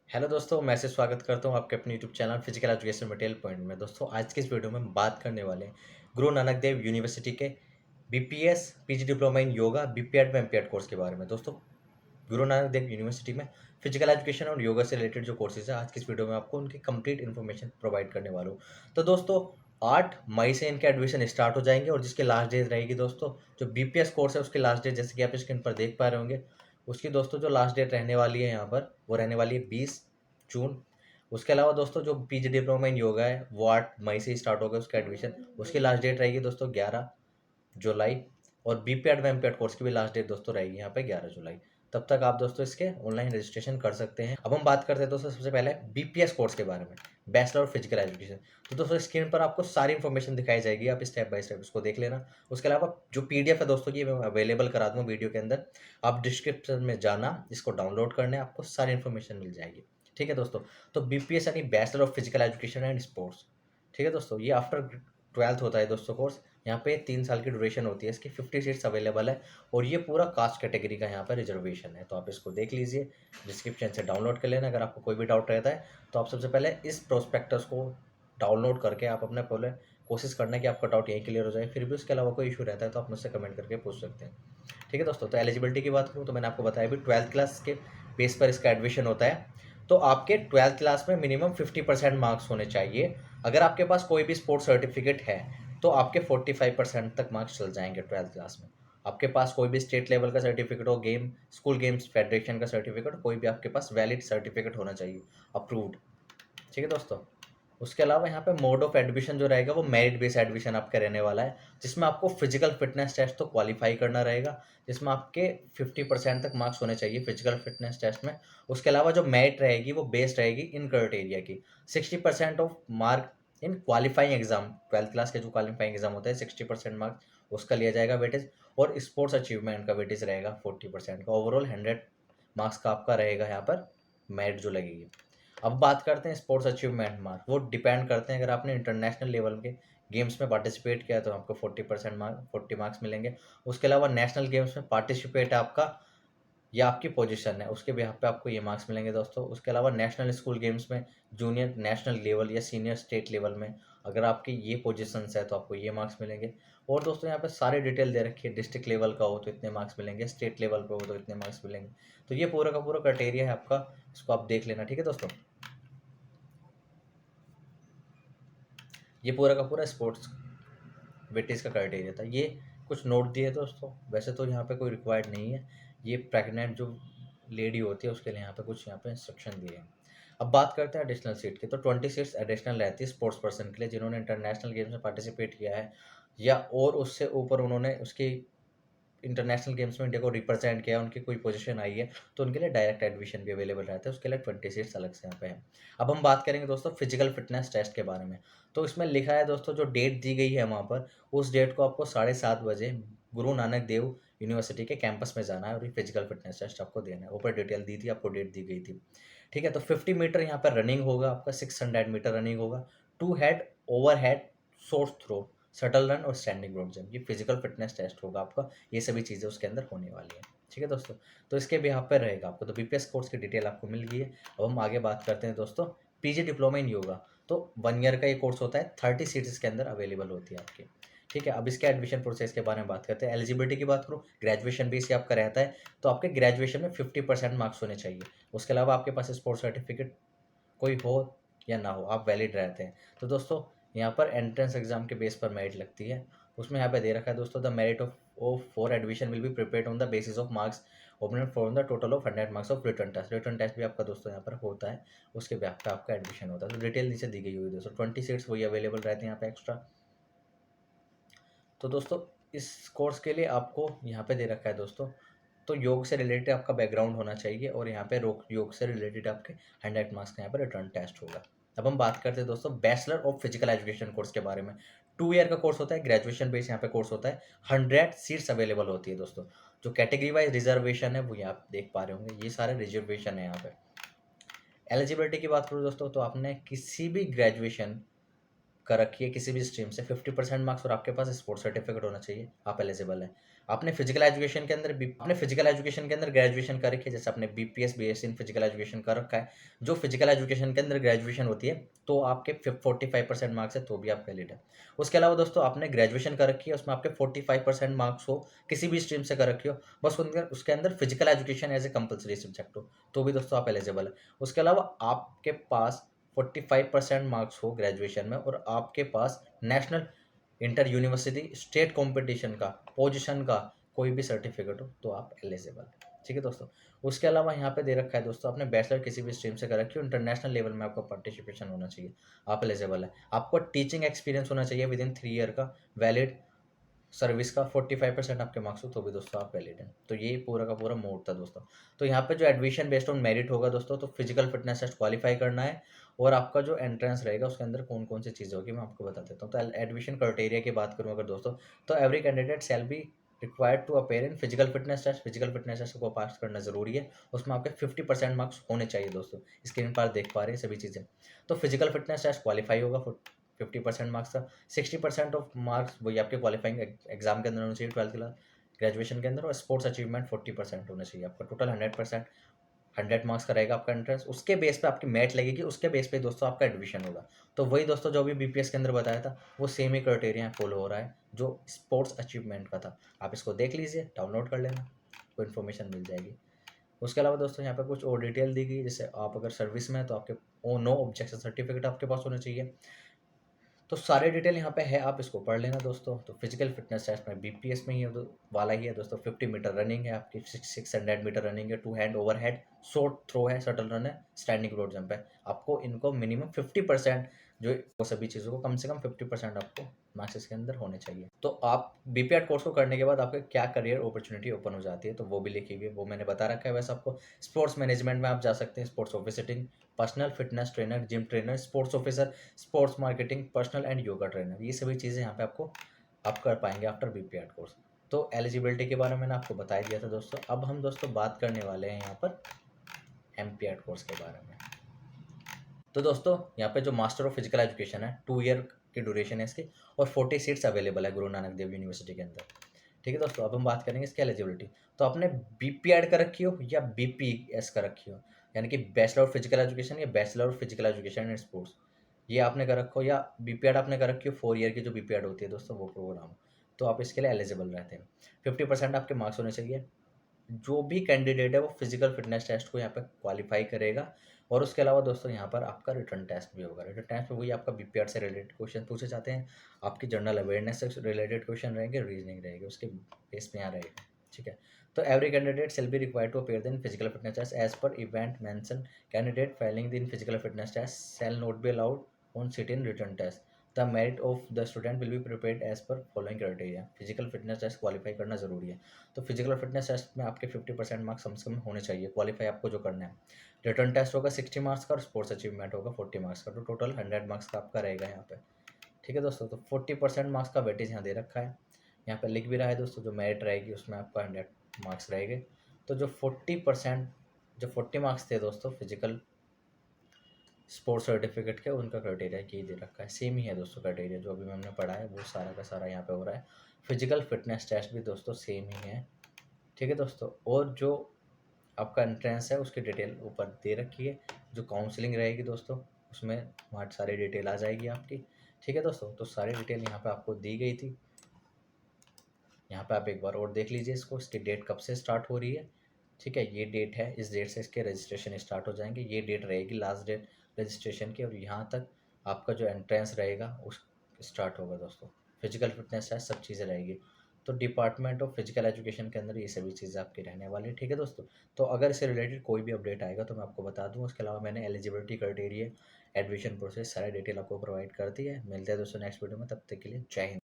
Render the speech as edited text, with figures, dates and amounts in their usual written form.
Hello दोस्तों, मैं से स्वागत करता हूँ आपके अपने YouTube channel physical education material point में। दोस्तों, आज की इस वीडियो में हम बात करने वाले हैं गुरु नानक देव यूनिवर्सिटी के BPS PG diploma in yoga BPEd व एमपीएड कोर्स के बारे में। दोस्तों, गुरु नानक देव यूनिवर्सिटी में फिजिकल एजुकेशन और योगा से रिलेटेड जो कोर्सेज है, आज की इस वीडियो में आपको उनकी कंप्लीट इन्फॉर्मेशन प्रोवाइड करने वाला हूँ। तो दोस्तों, 8 मई से इनके एडमिशन स्टार्ट हो जाएंगे और जिसकी लास्ट डेट रहेगी दोस्तों, जो बीपीएस कोर्स है उसकी लास्ट डेट जैसे कि आप स्क्रीन पर देख पा रहे होंगे, उसकी दोस्तों जो लास्ट डेट रहने वाली है यहाँ पर वो रहने वाली है 20 जून। उसके अलावा दोस्तों जो पीजी डिप्लोमा इन योगा है वो 8 मई से ही स्टार्ट होगा उसका एडमिशन, उसकी लास्ट डेट रहेगी दोस्तों 11 जुलाई। और बीपीएड व एमपीएड कोर्स की भी लास्ट डेट दोस्तों रहेगी यहाँ पे 11 जुलाई। तब तक आप दोस्तों इसके ऑनलाइन रजिस्ट्रेशन कर सकते हैं। अब हम बात करते हैं दोस्तों सबसे पहले बीपीएस कोर्स के बारे में, बैचलर ऑफ फिजिकल एजुकेशन। तो दोस्तों स्क्रीन पर आपको सारी इन्फॉर्मेशन दिखाई जाएगी, आप स्टेप बाय स्टेप उसको देख लेना। उसके अलावा जो पीडीएफ है दोस्तों की मैं अवेलेबल करा दूंगा वीडियो के अंदर, आप डिस्क्रिप्शन में जाना, इसको डाउनलोड करने आपको सारी इन्फॉर्मेशन मिल जाएगी। ठीक है दोस्तों, तो बीपीएस यानी bachelor of physical education and sports. ठीक है दोस्तों, ये आफ्टर 12th होता है दोस्तों कोर्स। यहाँ पे 3 साल की ड्यूरेशन होती है, इसकी 50 सीट्स अवेलेबल है और ये पूरा कास्ट कैटेगरी का यहाँ पर रिजर्वेशन है। तो आप इसको देख लीजिए, डिस्क्रिप्शन से डाउनलोड कर लेना। अगर आपको कोई भी डाउट रहता है तो आप सबसे पहले इस प्रोस्पेक्टस को डाउनलोड करके आप अपने पहले कोशिश करना कि आपका डाउट यहीं क्लियर हो जाए। फिर भी उसके अलावा कोई इशू रहता है तो आप मुझसे कमेंट करके पूछ सकते हैं। ठीक है दोस्तों, तो एलिजिबिलिटी की बात करूँ तो मैंने आपको बताया भी 12th क्लास के बेस पर इसका एडमिशन होता है। तो आपके 12th क्लास में मिनिमम 50% मार्क्स होने चाहिए। अगर आपके पास कोई भी स्पोर्ट्स सर्टिफिकेट है तो आपके 45% तक मार्क्स चल जाएंगे 12th क्लास में। आपके पास कोई भी स्टेट लेवल का सर्टिफिकेट हो, स्कूल गेम्स फेडरेशन का सर्टिफिकेट, कोई भी आपके पास वैलिड सर्टिफिकेट होना चाहिए, अप्रूव्ड। ठीक है दोस्तों, उसके अलावा यहाँ पे मोड ऑफ एडमिशन जो रहेगा वो मेरिट बेस्ड एडमिशन आपका रहने वाला है, जिसमें आपको फिजिकल फिटनेस टेस्ट तो क्वालिफाई करना रहेगा, जिसमें आपके 50% तक मार्क्स होने चाहिए फिजिकल फिटनेस टेस्ट में। उसके अलावा जो मेरिट रहेगी वो बेस्ड रहेगी इन क्राइटेरिया की। 60% of mark in qualifying exam, 12th class के जो क्वालिफाइंग एग्जाम होता है 60% मार्क्स उसका लिया जाएगा वेटेज। और स्पोर्ट्स अचीवमेंट का वेटेज रहेगा 40% का। ओवरऑल 100 मार्क्स का आपका रहेगा यहाँ पर मेरिट जो लगेगी। अब बात करते हैं स्पोर्ट्स अचीवमेंट मार्क, वो डिपेंड करते हैं। अगर आपने इंटरनेशनल लेवल के गेम्स में पार्टिसिपेट किया तो आपको 40 मार्क्स मिलेंगे। उसके अलावा नेशनल गेम्स में पार्टिसिपेट है आपका या आपकी पोजीशन है, उसके बिहाफ पे आपको ये मार्क्स मिलेंगे दोस्तों। उसके अलावा नेशनल स्कूल गेम्स में जूनियर नेशनल लेवल या सीनियर स्टेट लेवल में अगर आपकी ये पोजीशंस है तो आपको ये मार्क्स मिलेंगे। और दोस्तों यहाँ पे सारी डिटेल दे रखी है, डिस्ट्रिक्ट लेवल का हो तो इतने मार्क्स मिलेंगे, स्टेट लेवल पे हो तो इतने मार्क्स मिलेंगे। तो ये पूरा का पूरा क्राइटेरिया है आपका, इसको आप देख लेना। ठीक है दोस्तों, ये पूरा का पूरा स्पोर्ट्स वेटेज का क्राइटेरिया था। ये कुछ नोट दिए दोस्तों, वैसे तो यहाँ पे कोई रिक्वायर्ड नहीं है, ये प्रेग्नेंट जो लेडी होती है उसके लिए यहाँ पे कुछ यहाँ पे इंस्ट्रक्शन दिए हैं। अब बात करते हैं एडिशनल सीट की, तो 20 सीट्स एडिशनल रहती है स्पोर्ट्स पर्सन के लिए जिन्होंने इंटरनेशनल गेम्स में पार्टिसिपेट किया है या और उससे ऊपर उन्होंने उसकी इंटरनेशनल गेम्स में इंडिया को रिप्रेजेंट किया, उनकी कोई पोजीशन आई है तो उनके लिए डायरेक्ट एडमिशन भी अवेलेबल रहता है, उसके लिए 20 सीट्स अलग से यहाँ पे है। अब हम बात करेंगे दोस्तों फिजिकल फिटनेस टेस्ट के बारे में। तो इसमें लिखा है दोस्तों, जो डेट दी गई है वहाँ पर, उस डेट को आपको 7:30 बजे गुरु नानक देव यूनिवर्सिटी के कैंपस में जाना है और ये फिजिकल फिटनेस टेस्ट आपको देना है। ऊपर डिटेल दी थी, आपको डेट दी गई थी। ठीक है, तो 50 मीटर यहाँ पर रनिंग होगा आपका, 600 मीटर रनिंग होगा, 2 head over head short throw, shuttle run और स्टैंडिंग ब्रॉड जंप, ये फिजिकल फिटनेस टेस्ट होगा आपका। ये सभी चीज़ें उसके अंदर होने वाली है। ठीक है दोस्तों, तो इसके भी यहाँ पर रहेगा आपको। तो बीपीएस कोर्स की डिटेल आपको मिल गई है। अब हम आगे बात करते हैं दोस्तों पीजी डिप्लोमा इन योगा। तो 1 ईयर का ये कोर्स होता है, 30 सीट्स इसके अंदर अवेलेबल होती है आपकी। ठीक है, अब इसके एडमिशन प्रोसेस के बारे में बात करते हैं। एलिजिबिलिटी की बात करूँ, ग्रेजुएशन बेस आपका रहता है, तो आपके ग्रेजुएशन में 50% मार्क्स होने चाहिए। उसके अलावा आपके पास स्पोर्ट्स सर्टिफिकेट कोई हो या ना हो, आप वैलिड रहते हैं। तो दोस्तों यहाँ पर एंट्रेंस एग्जाम के बेस पर मेरिट लगती है, उसमें यहाँ पे दे रखा है दोस्तों, the merit of for admission will be prepared on the basis of marks open for the total of 100 marks of written test. Written test भी आपका दोस्तों यहाँ पर होता है, उसके बेस पे आपका एडमिशन होता है। तो डिटेल नीचे दी गई हुई है दोस्तों, 20 सीट्स वही अवेलेबल रहते हैं यहाँ पे एक्स्ट्रा। तो दोस्तों इस कोर्स के लिए आपको यहाँ पे दे रखा है दोस्तों, तो योग से रिलेटेड आपका बैकग्राउंड होना चाहिए और यहाँ पे योग से रिलेटेड आपके 100 मार्क्स का यहाँ पर रिटर्न टेस्ट होगा। अब हम बात करते हैं दोस्तों bachelor of physical education course के बारे में। 2 ईयर का कोर्स होता है, ग्रेजुएशन बेस यहाँ पे कोर्स होता है, 100 सीट्स अवेलेबल होती है दोस्तों। जो कैटेगरी वाइज रिजर्वेशन है वो यहाँ आप देख पा रहे होंगे, ये सारे रिजर्वेशन है यहाँ पे। एलिजिबिलिटी की बात करूँ दोस्तों, तो आपने किसी भी ग्रेजुएशन कर रखी है किसी भी स्ट्रीम से 50% मार्क्स और आपके पास स्पोर्ट्स सर्टिफिकेट होना चाहिए, आप एलिजिबल हैं। आपने फिजिकल एजुकेशन के अंदर ग्रेजुएशन कर रखी है, जैसे आपने BPS BSc in physical education कर रखा है। जो फिजिकल एजुकेशन के अंदर ग्रेजुएशन होती है तो आपके 45% मार्क्स है तो भी आप वैलिड है। उसके अलावा दोस्तों आपने ग्रेजुएशन कर रखी है, उसमें आपके 45% मार्क्स हो, किसी भी स्ट्रीम से कर रखी हो, बस उसके अंदर physical education as a compulsory subject हो, तो भी दोस्तों आप एलिजिबल है। उसके अलावा आपके पास 45% मार्क्स हो ग्रेजुएशन में और आपके पास national inter university state competition का पोजीशन का कोई भी सर्टिफिकेट हो तो आप एलिजिबल है। ठीक है दोस्तों। उसके अलावा यहाँ पे दे रखा है दोस्तों, आपने बैचलर किसी भी स्ट्रीम से कर रखी हो, इंटरनेशनल लेवल में आपका पार्टिसिपेशन होना चाहिए, आप एलिजिबल है। आपको टीचिंग एक्सपीरियंस होना चाहिए विद इन 3 ईयर का वैलिड सर्विस का, 45% आपके मार्क्स हो तो भी दोस्तों आप वैलिड हैं। तो ये पूरा का पूरा मोड था दोस्तों। तो यहाँ पे जो एडमिशन बेस्ड ऑन मेरिट होगा दोस्तों, तो फिजिकल फिटनेस टेस्ट क्वालिफाई करना है और आपका जो एंट्रेंस रहेगा उसके अंदर कौन कौन सी चीज़ें होगी मैं आपको बता देता हूँ। तो एडमिशन क्राइटेरिया की बात करूँ अगर दोस्तों, तो every candidate shall be required to appear in physical fitness test को पास करना जरूरी है। उसमें आपके 50% मार्क्स होने चाहिए दोस्तों, स्क्रीन पर देख पा रहे हैं सभी चीज़ें। तो फिजिकल फिटनेस टेस्ट क्वालिफाई होगा 50% मार्क्स का, 60% ऑफ मार्क्स वही आपके क्वालिफाइंग एग्जाम के अंदर होना चाहिए 12th क्लास ग्रेजुएशन के अंदर, और स्पोर्ट्स अचीवमेंट 40% होना चाहिए आपका। टोटल 100%, 100 मार्क्स का रहेगा आपका एंट्रेंस। उसके बेस पे आपकी मैट लगेगी, उसके बेस पे दोस्तों आपका एडमिशन होगा। तो वही दोस्तों जो भी बीपीएस के अंदर बताया था वो सेम ही क्राइटेरिया फॉलो हो रहा है जो स्पोर्ट्स अचीवमेंट का था। आप इसको देख लीजिए, डाउनलोड कर लेना, कोई इन्फॉर्मेशन मिल जाएगी। उसके अलावा दोस्तों यहाँ पे कुछ और डिटेल दी गई, जैसे आप अगर सर्विस में हैं तो आपके नो ऑब्जेक्शन सर्टिफिकेट आपके पास होना चाहिए। तो सारे डिटेल यहाँ पे है, आप इसको पढ़ लेना दोस्तों। तो फिजिकल फिटनेस टेस्ट में बीपीएस में ही है वाला ही है दोस्तों। 50 मीटर रनिंग है आपकी, 600 मीटर रनिंग है, 2 hand over head, short throw है, शटल रन है, स्टैंडिंग रोड जंप है। आपको इनको मिनिमम 50% जो वो सभी चीज़ों को कम से कम 50% आपको मार्क्स के अंदर होने चाहिए। तो आप बीपीएड कोर्स को करने के बाद आपके क्या करियर अपॉर्चुनिटी ओपन हो जाती है तो वो भी लिखी हुई है, वो मैंने बता रखा है। वैसे आपको स्पोर्ट्स मैनेजमेंट में आप जा सकते हैं, sports officer, personal fitness trainer, gym trainer, sports officer, sports marketing, personal and yoga trainer, ये सभी चीज़ें यहाँ पे आपको आप कर पाएंगे आफ्टर बीपीएड कोर्स। तो एलिजिबिलिटी के बारे में मैंने आपको बता ही दिया था दोस्तों। अब हम दोस्तों बात करने वाले हैं यहाँ पर एमपीएड कोर्स के बारे में। तो दोस्तों यहाँ पे जो मास्टर ऑफ फिजिकल एजुकेशन है 2 ईयर की ड्यूरेशन है इसकी, और 40 सीट्स अवेलेबल है गुरु नानक देव यूनिवर्सिटी के अंदर। ठीक है दोस्तों, अब हम बात करेंगे इसकी एलिजिबिलिटी। तो आपने बीपीएड कर रखी हो या बीपीएस कर रखी हो, यानी कि बैचलर ऑफ फिजिकल एजुकेशन या bachelor of physical education and sports, ये आपने कर रखो, या बीपीएड आपने कर रखी हो 4 ईयर की जो बीपीएड होती है दोस्तों वो प्रोग्राम, तो आप इसके लिए एलिजिबल रहते हैं। 50% आपके मार्क्स होने चाहिए। जो भी कैंडिडेट है वो फिजिकल फिटनेस टेस्ट को यहाँ पे क्वालिफाई करेगा। और उसके अलावा दोस्तों यहाँ पर आपका रिटर्न टेस्ट भी होगा। रिटर्न टेस्ट में वही आपका बीपीआर से रिलेटेड क्वेश्चन पूछे जाते हैं, आपकी जनरल अवेयरनेस से रिलेटेड क्वेश्चन रहेंगे, रीजनिंग रहेगी, उसके बेस पे यहाँ रहेगा। ठीक है। तो every candidate shall be required to appear in physical fitness test as per event mention. Candidate failing in physical fitness test shall not be allowed on sit in written test. The merit of the student will be prepared as per following criteria. Physical fitness test qualify करना जरूरी है। तो physical fitness test में आपके 50% marks कम से कम होने चाहिए, qualify आपको जो करना है। रिटर्न टेस्ट होगा 60 मार्क्स का और स्पोर्ट्स अचीवमेंट होगा 40 मार्क्स का, तो टोटल 100 मार्क्स का आपका रहेगा यहाँ पे। ठीक है दोस्तों, तो 40% मार्क्स का वेटेज यहाँ दे रखा है, यहाँ पे लिख भी रहा है दोस्तों, जो मेरिट रहेगी उसमें आपका 100 मार्क्स रहेंगे। तो जो 40% जो 40 मार्क्स थे दोस्तों फिजिकल स्पोर्ट्स सर्टिफिकेट के, उनका क्राइटेरिया की दे रखा है, सेम ही है दोस्तों क्राइटेरिया जो अभी हमने पढ़ा है वो सारा का सारा यहाँ पे हो रहा है। फिजिकल फिटनेस टेस्ट भी दोस्तों सेम ही है। ठीक है दोस्तों, और जो आपका एंट्रेंस है उसकी डिटेल ऊपर दे रखी है। जो काउंसलिंग रहेगी दोस्तों उसमें वहाँ सारी डिटेल आ जाएगी आपकी। ठीक है दोस्तों, तो सारी डिटेल यहाँ पे आपको दी गई थी। यहाँ पे आप एक बार और देख लीजिए इसको, इसकी डेट कब से स्टार्ट हो रही है। ठीक है, ये डेट है, इस डेट से इसके रजिस्ट्रेशन स्टार्ट हो जाएंगे, ये डेट रहेगी लास्ट डेट रजिस्ट्रेशन की, और यहाँ तक आपका जो एंट्रेंस रहेगा उस स्टार्ट होगा दोस्तों। फिजिकल फिटनेस है, सब चीज़ें रहेगी। तो डिपार्टमेंट ऑफ फिजिकल एजुकेशन के अंदर ये सभी चीज़ें आपकी रहने वाली है। ठीक है दोस्तों, तो अगर इससे रिलेटेड कोई भी अपडेट आएगा तो मैं आपको बता दूँ। उसके अलावा मैंने एलिजिबिलिटी क्राइटेरिया, एडमिशन प्रोसेस, सारी डिटेल आपको प्रोवाइड कर दी है। मिलते हैं दोस्तों नेक्स्ट वीडियो में, तब तक के लिए जय हिंद।